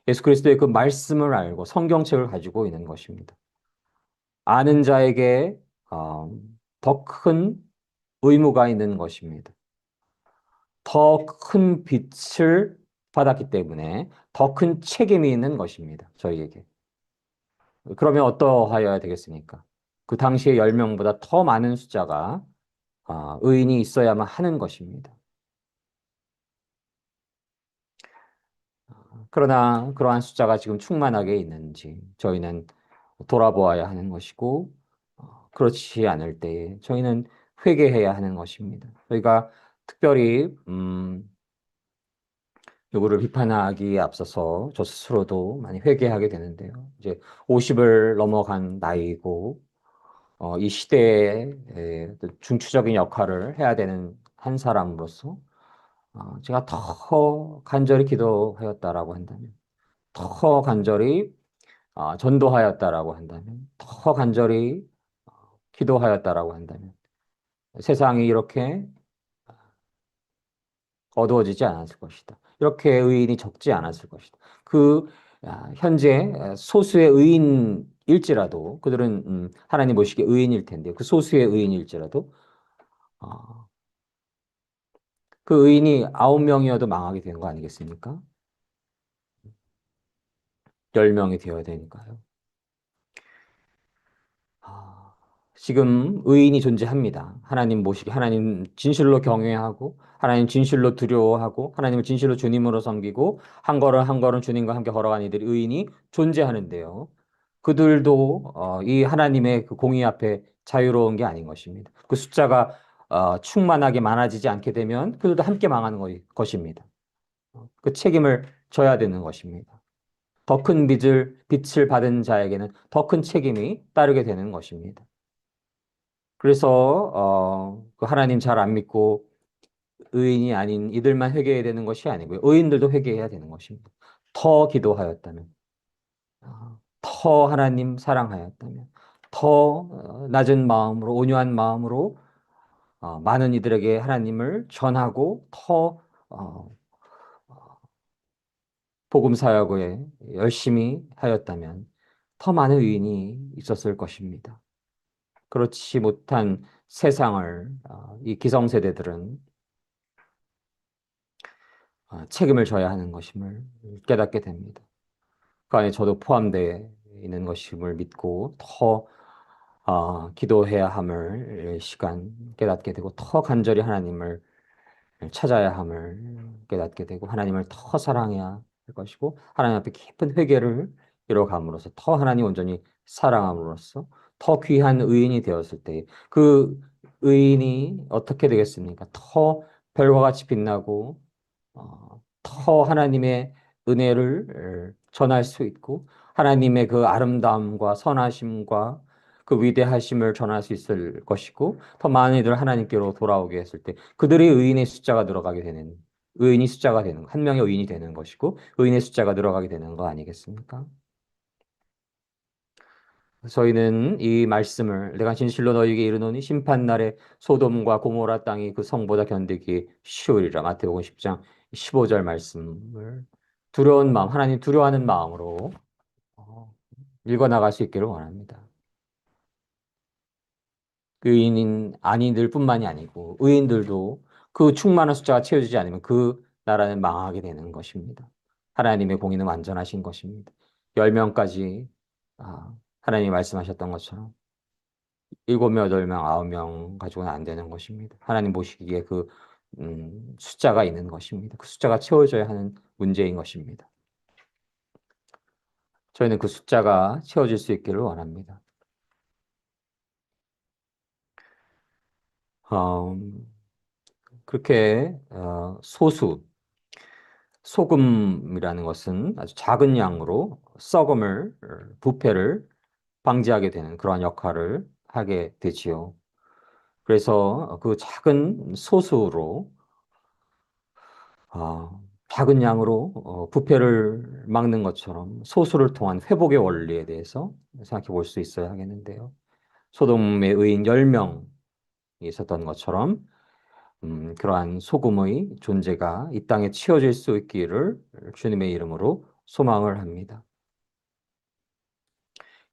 예수 그리스도의 그 말씀을 알고 성경책을 가지고 있는 것입니다. 아는 자에게 더 큰 의무가 있는 것입니다. 더 큰 빛을 받았기 때문에 더 큰 책임이 있는 것입니다. 저희에게. 그러면 어떠하여야 되겠습니까? 그 당시에 10명보다 더 많은 숫자가 의인이 있어야만 하는 것입니다. 그러나 그러한 숫자가 지금 충만하게 있는지 저희는 돌아보아야 하는 것이고 그렇지 않을 때에 저희는 회개해야 하는 것입니다. 저희가 특별히 누구를 비판하기에 앞서서 저 스스로도 많이 회개하게 되는데요. 이제 50을 넘어간 나이고 이 시대에 중추적인 역할을 해야 되는 한 사람으로서 제가 더 간절히 기도하였다라고 한다면, 더 간절히 전도하였다라고 한다면, 더 간절히 기도하였다라고 한다면, 세상이 이렇게 어두워지지 않았을 것이다. 이렇게 의인이 적지 않았을 것이다. 그 현재 소수의 의인일지라도 그들은 하나님 보시기에 의인일 텐데 그 소수의 의인일지라도 어, 그 의인이 9명이어도 망하게 된 거 아니겠습니까? 10명이 되어야 되니까요. 아, 지금 의인이 존재합니다. 하나님 모시기, 하나님 진실로 경외하고, 하나님 진실로 두려워하고, 하나님을 진실로 주님으로 섬기고, 한 걸음 한 걸음 주님과 함께 걸어가는 이들이 의인이 존재하는데요. 그들도 이 하나님의 그 공의 앞에 자유로운 게 아닌 것입니다. 그 숫자가 충만하게 많아지지 않게 되면 그들도 함께 망하는 것입니다. 그 책임을 져야 되는 것입니다. 더 큰 빛을 받은 자에게는 더 큰 책임이 따르게 되는 것입니다. 그래서 그 하나님 잘 안 믿고 의인이 아닌 이들만 회개해야 되는 것이 아니고요. 의인들도 회개해야 되는 것입니다. 더 기도하였다면, 더 하나님 사랑하였다면, 더 낮은 마음으로, 온유한 마음으로 많은 이들에게 하나님을 전하고 더 복음 사역에 열심히 하였다면 더 많은 의인이 있었을 것입니다. 그렇지 못한 세상을 이 기성세대들은 책임을 져야 하는 것임을 깨닫게 됩니다. 그 안에 저도 포함되어 있는 것임을 믿고 더 기도해야 함을 시간 깨닫게 되고 더 간절히 하나님을 찾아야 함을 깨닫게 되고 하나님을 더 사랑해야 할 것이고 하나님 앞에 깊은 회개를 이뤄감으로써 더 하나님 온전히 사랑함으로써 더 귀한 의인이 되었을 때 그 의인이 어떻게 되겠습니까? 더 별과 같이 빛나고 더 하나님의 은혜를 전할 수 있고 하나님의 그 아름다움과 선하심과 그 위대하심을 전할 수 있을 것이고 더 많은 이들 하나님께로 돌아오게 했을 때 그들이 의인의 숫자가 늘어가게 되는 의인이 숫자가 되는 한 명의 의인이 되는 것이고 의인의 숫자가 늘어가게 되는 거 아니겠습니까? 저희는 이 말씀을 내가 진실로 너희에게 이르노니 심판날에 소돔과 고모라 땅이 그 성보다 견디기 쉬우리라. 마태복음 10장 15절 말씀을 두려운 마음, 하나님 두려워하는 마음으로 읽어 나갈 수 있기를 원합니다. 의인인 아니들 뿐만이 아니고 의인들도 그 충만한 숫자가 채워지지 않으면 그 나라는 망하게 되는 것입니다. 하나님의 공의는 완전하신 것입니다. 10명까지 하나님이 말씀하셨던 것처럼 7명, 8명, 9명 가지고는 안 되는 것입니다. 하나님 보시기에 그 숫자가 있는 것입니다. 그 숫자가 채워져야 하는 문제인 것입니다. 저희는 그 숫자가 채워질 수 있기를 원합니다. 그렇게 소금이라는 것은 아주 작은 양으로 썩음을, 부패를 방지하게 되는 그러한 역할을 하게 되지요. 그래서 그 작은 소수로 작은 양으로 부패를 막는 것처럼 소수를 통한 회복의 원리에 대해서 생각해 볼 수 있어야 하겠는데요. 소돔의 의인 10명이 있었던 것처럼 그러한 소금의 존재가 이 땅에 치워질 수 있기를 주님의 이름으로 소망을 합니다.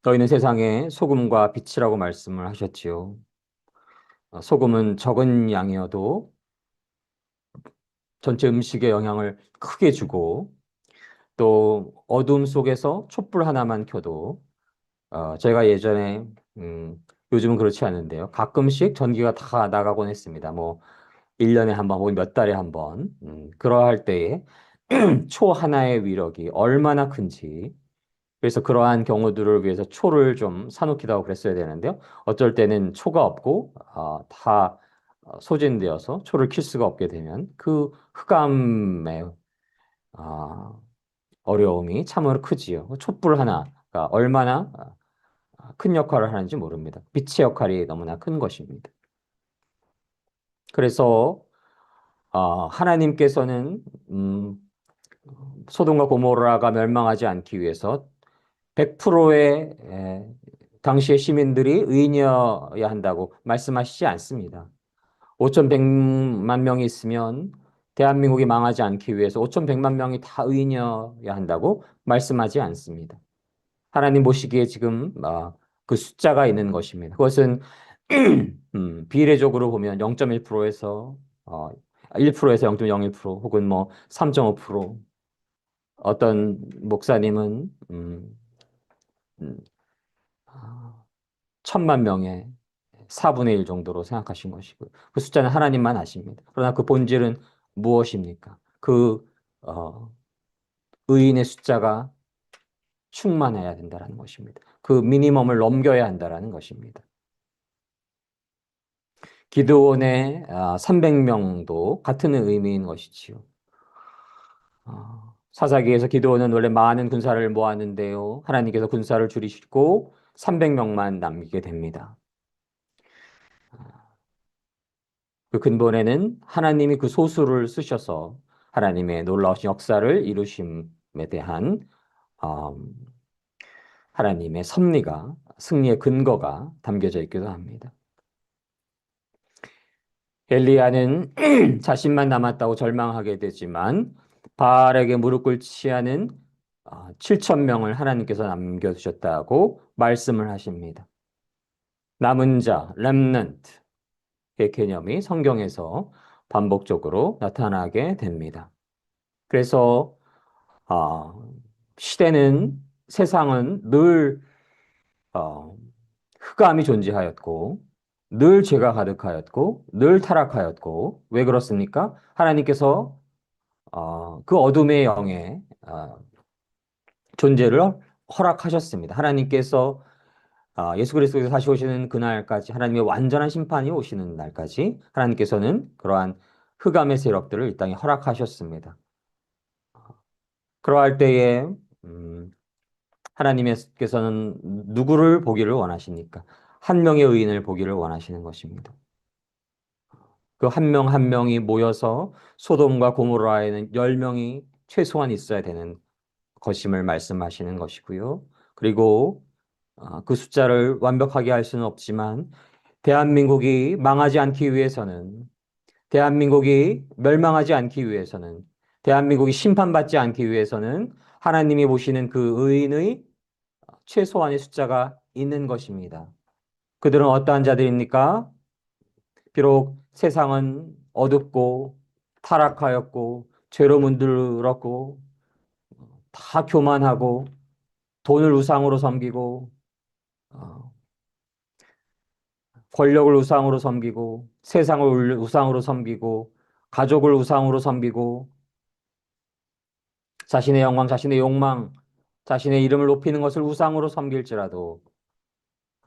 너희는 세상에 소금과 빛이라고 말씀을 하셨지요. 소금은 적은 양이어도 전체 음식에 영향을 크게 주고 또 어둠 속에서 촛불 하나만 켜도 제가 예전에 요즘은 그렇지 않은데요. 가끔씩 전기가 다 나가곤 했습니다. 뭐 1년에 한 번 혹은 몇 달에 한 번. 그러할 때에 초 하나의 위력이 얼마나 큰지 그래서 그러한 경우들을 위해서 초를 좀 사놓기도 하고 그랬어야 되는데요. 어쩔 때는 초가 없고 다 소진되어서 초를 킬 수가 없게 되면 그 흑암의 어려움이 참으로 크지요. 촛불 하나가 얼마나 큰 역할을 하는지 모릅니다. 빛의 역할이 너무나 큰 것입니다. 그래서 하나님께서는 소돔과 고모라가 멸망하지 않기 위해서 100%의 당시의 시민들이 의인이어야 한다고 말씀하시지 않습니다. 5,100만 명이 있으면 대한민국이 망하지 않기 위해서 5,100만 명이 다 의인이어야 한다고 말씀하지 않습니다. 하나님 보시기에 지금 그 숫자가 있는 것입니다. 그것은 비례적으로 보면 0.1%에서 1%에서 0.01% 혹은 뭐 3.5% 어떤 목사님은 음, 1,000만 명의 4분의 1 정도로 생각하신 것이고 그 숫자는 하나님만 아십니다. 그러나 그 본질은 무엇입니까? 그 의인의 숫자가 충만해야 된다는 것입니다. 그 미니멈을 넘겨야 한다는 것입니다. 기드온의 300명도 같은 의미인 것이지요. 사사기에서 기드온은 원래 많은 군사를 모았는데요. 하나님께서 군사를 줄이시고 300명만 남기게 됩니다. 그 근본에는 하나님이 그 소수를 쓰셔서 하나님의 놀라우신 역사를 이루심에 대한 음, 하나님의 섭리가 승리의 근거가 담겨져 있기도 합니다. 엘리야는 자신만 남았다고 절망하게 되지만 바알에게 무릎 꿇지 않은 7천 명을 하나님께서 남겨두셨다고 말씀을 하십니다. 남은 자, 렘넌트의 개념이 성경에서 반복적으로 나타나게 됩니다. 그래서 아, 시대는 세상은 늘 어, 흑암이 존재하였고 늘 죄가 가득하였고 늘 타락하였고 왜 그렇습니까? 하나님께서 그 어둠의 영의 존재를 허락하셨습니다. 하나님께서 예수 그리스도께서 다시 오시는 그날까지 하나님의 완전한 심판이 오시는 날까지 하나님께서는 그러한 흑암의 세력들을 이 땅에 허락하셨습니다. 그러할 때에 하나님께서는 누구를 보기를 원하십니까? 한 명의 의인을 보기를 원하시는 것입니다. 그 한 명 한 명이 모여서 소돔과 고모라에는 10명이 최소한 있어야 되는 것임을 말씀하시는 것이고요. 그리고 그 숫자를 완벽하게 할 수는 없지만 대한민국이 망하지 않기 위해서는 대한민국이 멸망하지 않기 위해서는 대한민국이 심판받지 않기 위해서는 하나님이 보시는 그 의인의 최소한의 숫자가 있는 것입니다. 그들은 어떠한 자들입니까? 비록 세상은 어둡고 타락하였고 죄로 문들었고 다 교만하고 돈을 우상으로 섬기고 어, 권력을 우상으로 섬기고 세상을 우상으로 섬기고 가족을 우상으로 섬기고 자신의 영광, 자신의 욕망, 자신의 이름을 높이는 것을 우상으로 섬길지라도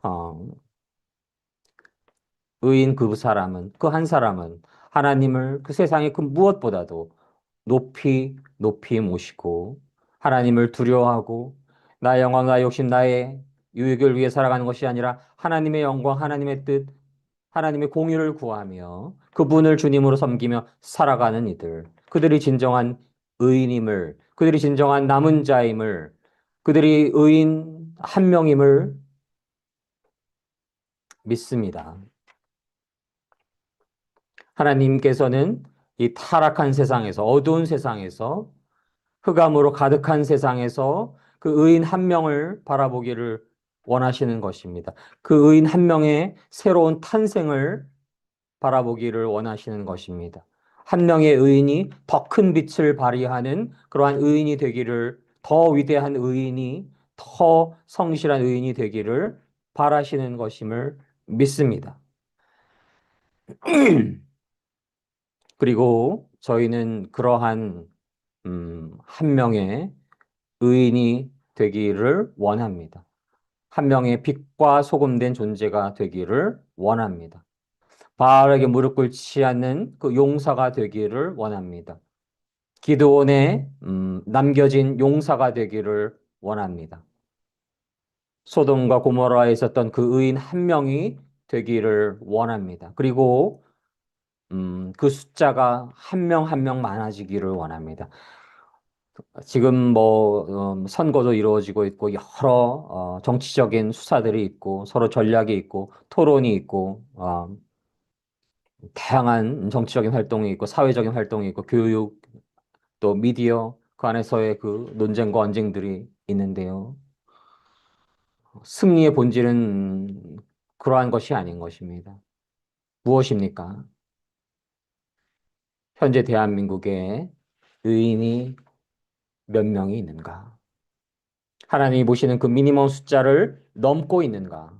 어, 의인 그 사람은 그 한 사람은 하나님을 그 세상의 그 무엇보다도 높이 높이 모시고 하나님을 두려워하고 나의 영광, 나의 욕심, 나의 유익을 위해 살아가는 것이 아니라 하나님의 영광, 하나님의 뜻, 하나님의 공의를 구하며 그분을 주님으로 섬기며 살아가는 이들. 그들이 진정한 의인임을, 그들이 진정한 남은 자임을, 그들이 의인 한 명임을 믿습니다. 하나님께서는 이 타락한 세상에서, 어두운 세상에서, 흑암으로 가득한 세상에서 그 의인 한 명을 바라보기를 원하시는 것입니다. 그 의인 한 명의 새로운 탄생을 바라보기를 원하시는 것입니다. 한 명의 의인이 더 큰 빛을 발휘하는 그러한 의인이 되기를, 더 위대한 의인이, 더 성실한 의인이 되기를 바라시는 것임을 믿습니다. 그리고 저희는 그러한 한 명의 의인이 되기를 원합니다. 한 명의 빛과 소금된 존재가 되기를 원합니다. 바알에게 무릎 꿇지 않는 그 용사가 되기를 원합니다. 기드온의 남겨진 용사가 되기를 원합니다. 소돔과 고모라에 있었던 그 의인 한 명이 되기를 원합니다. 그리고 그 숫자가 한 명 한 명 많아지기를 원합니다. 지금 선거도 이루어지고 있고 여러 정치적인 수사들이 있고 서로 전략이 있고 토론이 있고 다양한 정치적인 활동이 있고 사회적인 활동이 있고 교육 또 미디어 그 안에서의 그 논쟁과 언쟁들이 있는데요. 승리의 본질은 그러한 것이 아닌 것입니다. 무엇입니까? 현재 대한민국에 의인이 몇 명이 있는가? 하나님이 보시는 그 미니멈 숫자를 넘고 있는가?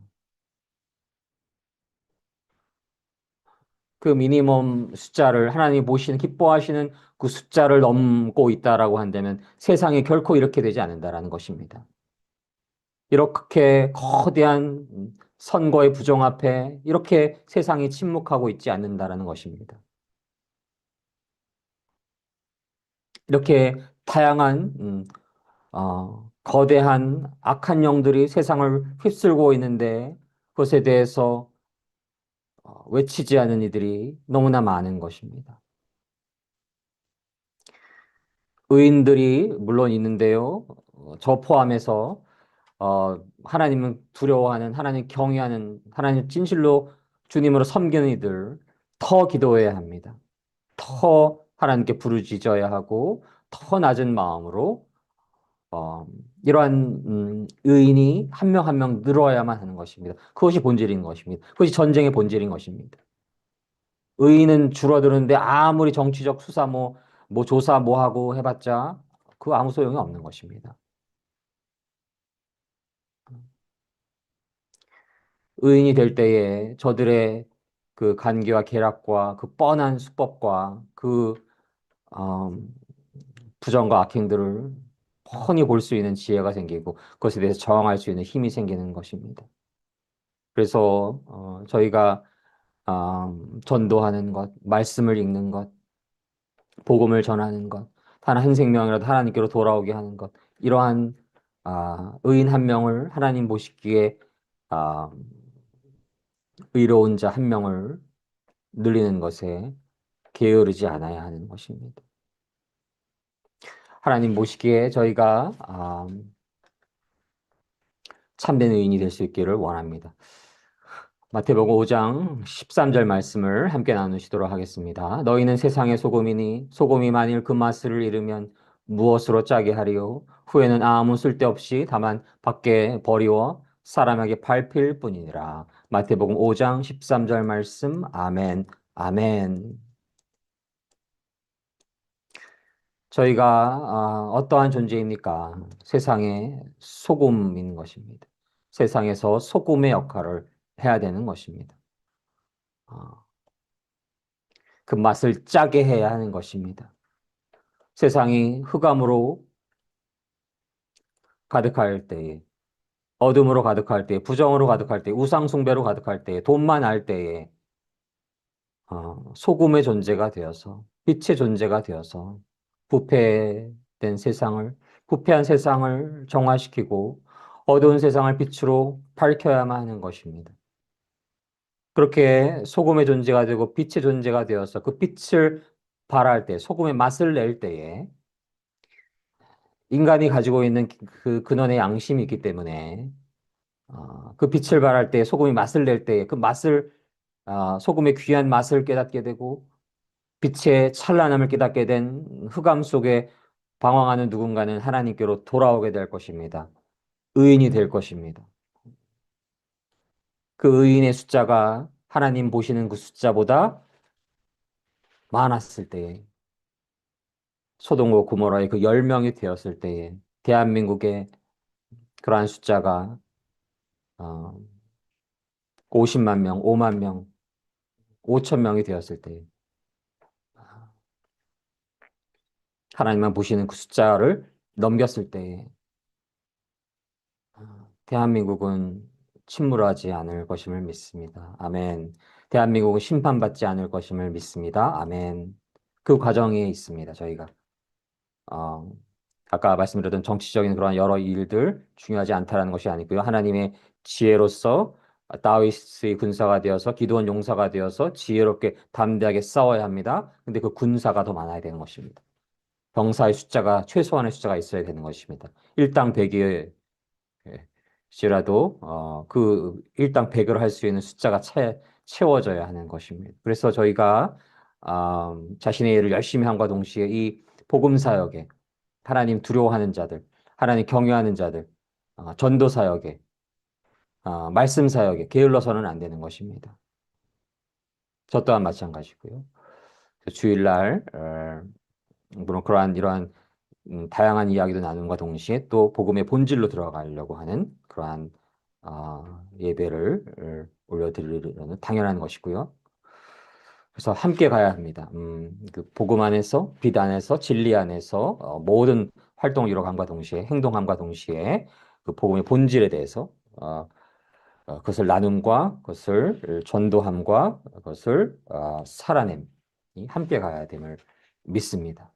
그 미니멈 숫자를 하나님이 보시는 기뻐하시는 그 숫자를 넘고 있다라고 한다면 세상이 결코 이렇게 되지 않는다라는 것입니다. 이렇게 거대한 선거의 부정 앞에 이렇게 세상이 침묵하고 있지 않는다라는 것입니다. 이렇게 다양한 거대한 악한 영들이 세상을 휩쓸고 있는데 그것에 대해서 외치지 않은 이들이 너무나 많은 것입니다. 의인들이 물론 있는데요. 저 포함해서 하나님을 두려워하는, 하나님 경외하는, 하나님 진실로 주님으로 섬기는 이들 더 기도해야 합니다. 더 하나님께 부르짖어야 하고 더 낮은 마음으로 어, 이러한 의인이 한 명 한 명 늘어야만 하는 것입니다. 그것이 본질인 것입니다. 그것이 전쟁의 본질인 것입니다. 의인은 줄어드는데 아무리 정치적 수사 뭐 조사 뭐 하고 해봤자 그 아무 소용이 없는 것입니다. 의인이 될 때에 저들의 그 간계와 계략과 그 뻔한 수법과 그 음, 부정과 악행들을 뻔히 볼 수 있는 지혜가 생기고 그것에 대해서 저항할 수 있는 힘이 생기는 것입니다. 그래서 저희가 전도하는 것, 말씀을 읽는 것, 복음을 전하는 것, 단 한 생명이라도 하나님께로 돌아오게 하는 것, 이러한 의인 한 명을 하나님 보시기에 아, 의로운 자 한 명을 늘리는 것에 게으르지 않아야 하는 것입니다. 하나님 보시기에 저희가 참된 의인이 될 수 있기를 원합니다. 마태복음 5장 13절 말씀을 함께 나누시도록 하겠습니다. 너희는 세상의 소금이니 소금이 만일 그 맛을 잃으면 무엇으로 짜게 하리요? 후에는 아무 쓸데없이 다만 밖에 버리워 사람에게 밟힐 뿐이니라. 마태복음 5장 13절 말씀. 아멘. 아멘. 저희가 어떠한 존재입니까? 세상의 소금인 것입니다. 세상에서 소금의 역할을 해야 되는 것입니다. 어, 그 맛을 짜게 해야 하는 것입니다. 세상이 흑암으로 가득할 때에, 어둠으로 가득할 때에, 부정으로 가득할 때에, 우상숭배로 가득할 때에, 돈만 알 때에, 소금의 존재가 되어서, 빛의 존재가 되어서, 부패된 세상을, 부패한 세상을 정화시키고, 어두운 세상을 빛으로 밝혀야만 하는 것입니다. 그렇게 소금의 존재가 되고 빛의 존재가 되어서 그 빛을 발할 때, 소금의 맛을 낼 때에 인간이 가지고 있는 그 근원의 양심이 있기 때문에 그 빛을 발할 때 소금이 맛을 낼 때 그 맛을 소금의 귀한 맛을 깨닫게 되고 빛의 찬란함을 깨닫게 된 흑암 속에 방황하는 누군가는 하나님께로 돌아오게 될 것입니다. 의인이 될 것입니다. 그 의인의 숫자가 하나님 보시는 그 숫자보다 많았을 때에 소돔과 고모라의 그 10명이 되었을 때에 대한민국의 그러한 숫자가 어, 50만 명, 5만 명, 5천 명이 되었을 때 하나님만 보시는 그 숫자를 넘겼을 때 대한민국은 침몰하지 않을 것임을 믿습니다. 아멘. 대한민국은 심판받지 않을 것임을 믿습니다. 아멘. 그 과정에 있습니다. 저희가 어, 아까 말씀드렸던 정치적인 그런 여러 일들 중요하지 않다라는 것이 아니고요. 하나님의 지혜로서 다윗의 군사가 되어서 기드온 용사가 되어서 지혜롭게 담대하게 싸워야 합니다. 근데 그 군사가 더 많아야 되는 것입니다. 병사의 숫자가 최소한의 숫자가 있어야 되는 것입니다. 일당 100이 시라도 그 일당 100을 할 수 있는 숫자가 채워져야 하는 것입니다. 그래서 저희가 자신의 일을 열심히 함과 동시에 이 복음 사역에 하나님 두려워하는 자들, 하나님 경외하는 자들, 전도 사역에 말씀 사역에 게을러서는 안 되는 것입니다. 저 또한 마찬가지고요. 주일날 물론 그러한 이러한 다양한 이야기도 나눔과 동시에 또 복음의 본질로 들어가려고 하는 그러한 예배를 올려드리려는 당연한 것이고요. 그래서 함께 가야 합니다. 그 복음 안에서, 빛 안에서, 진리 안에서 모든 활동을 이뤄감과 동시에 행동함과 동시에 그 복음의 본질에 대해서 그것을 나눔과 그것을 전도함과 그것을 살아냄이 함께 가야 됨을 믿습니다.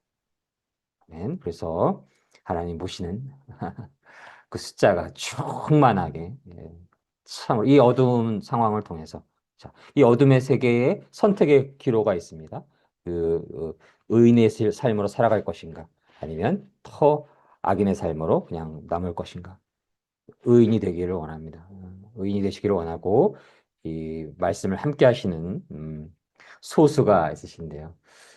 아멘. 그래서 하나님 보시는 그 숫자가 충만하게 참으로 이 어두운 상황을 통해서 자, 이 어둠의 세계에 선택의 기로가 있습니다. 의인의 삶으로 살아갈 것인가 아니면 더 악인의 삶으로 그냥 남을 것인가 의인이 되기를 원합니다. 의인이 되시기를 원하고 이 말씀을 함께 하시는 소수가 있으신데요.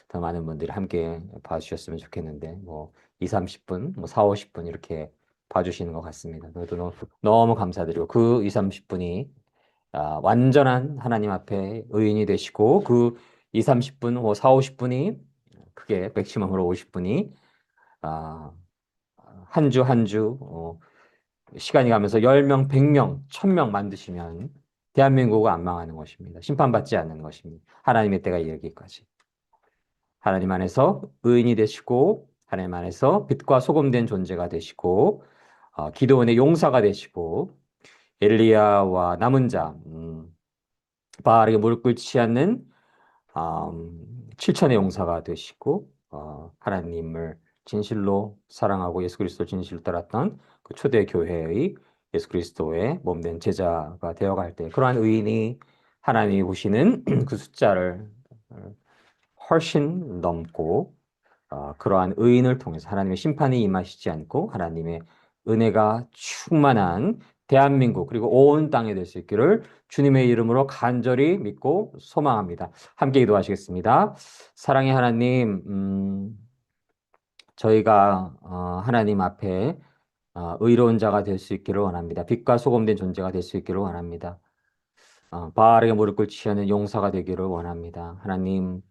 더 많은 분들이 함께 봐주셨으면 좋겠는데 뭐 2, 30분, 뭐 4, 50분 이렇게 봐주시는 것 같습니다. 너무 감사드리고 그 2, 30분이 완전한 하나님 앞에 의인이 되시고 그 2, 30분, 뭐 4, 50분이 크게 맥시멈으로 50분이 한 주 한 주 시간이 가면서 10명, 100명, 1000명 만드시면 대한민국은 안 망하는 것입니다. 심판받지 않는 것입니다. 하나님의 때가 이르기까지. 하나님 안에서 의인이 되시고 하나님 안에서 빛과 소금된 존재가 되시고 기도원의 용사가 되시고 엘리야와 남은 자 바알에게 무릎 꿇지 않는 7천의 용사가 되시고 하나님을 진실로 사랑하고 예수 그리스도를 진실로 따랐던 그 초대 교회의 예수 그리스도의 몸된 제자가 되어갈 때 그러한 의인이 하나님이 보시는 그 숫자를 훨씬 넘고 그러한 의인을 통해서 하나님의 심판이 임하시지 않고 하나님의 은혜가 충만한 대한민국 그리고 온 땅에 될 수 있기를 주님의 이름으로 간절히 믿고 소망합니다. 함께 기도하시겠습니다. 사랑의 하나님, 저희가 하나님 앞에 의로운 자가 될 수 있기를 원합니다. 빛과 소금된 존재가 될 수 있기를 원합니다. 바알에게 무릎 꿇지 않는 용사가 되기를 원합니다. 하나님,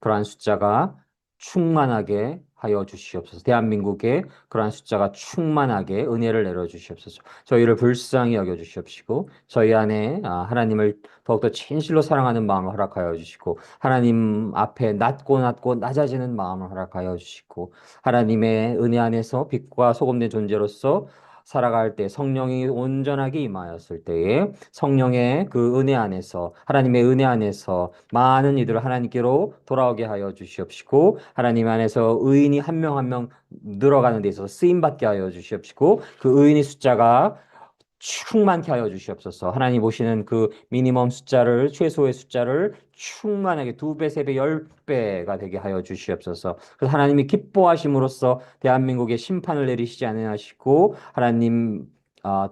그러한 숫자가 충만하게 하여 주시옵소서. 대한민국에 그러한 숫자가 충만하게 은혜를 내려 주시옵소서. 저희를 불쌍히 여겨 주시옵시고 저희 안에 하나님을 더욱더 진실로 사랑하는 마음을 허락하여 주시고 하나님 앞에 낮고 낮아지는 마음을 허락하여 주시고 하나님의 은혜 안에서 빛과 소금된 존재로서 살아갈 때 성령이 온전하게 임하였을 때에 성령의 그 은혜 안에서 하나님의 은혜 안에서 많은 이들을 하나님께로 돌아오게 하여 주시옵시고 하나님 안에서 의인이 한 명 한 명 늘어가는 데 있어서 쓰임 받게 하여 주시옵시고 그 의인의 숫자가 충만케 하여 주시옵소서. 하나님 보시는 그 미니멈 숫자를 최소의 숫자를 충만하게 2배, 3배, 10배가 되게 하여 주시옵소서. 그래서 하나님이 기뻐하심으로써 대한민국에 심판을 내리시지 않으시고 하나님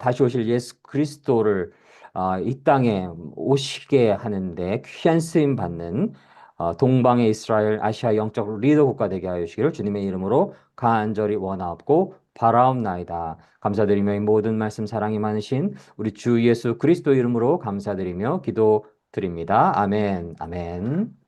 다시 오실 예수 그리스도를 이 땅에 오시게 하는데 귀한 쓰임 받는 동방의 이스라엘 아시아 영적 리더 국가 되게 하여 주시기를 주님의 이름으로 간절히 원하옵고 바라옵나이다. 감사드리며 이 모든 말씀 사랑이 많으신 우리 주 예수 그리스도 이름으로 감사드리며 기도드립니다. 아멘, 아멘.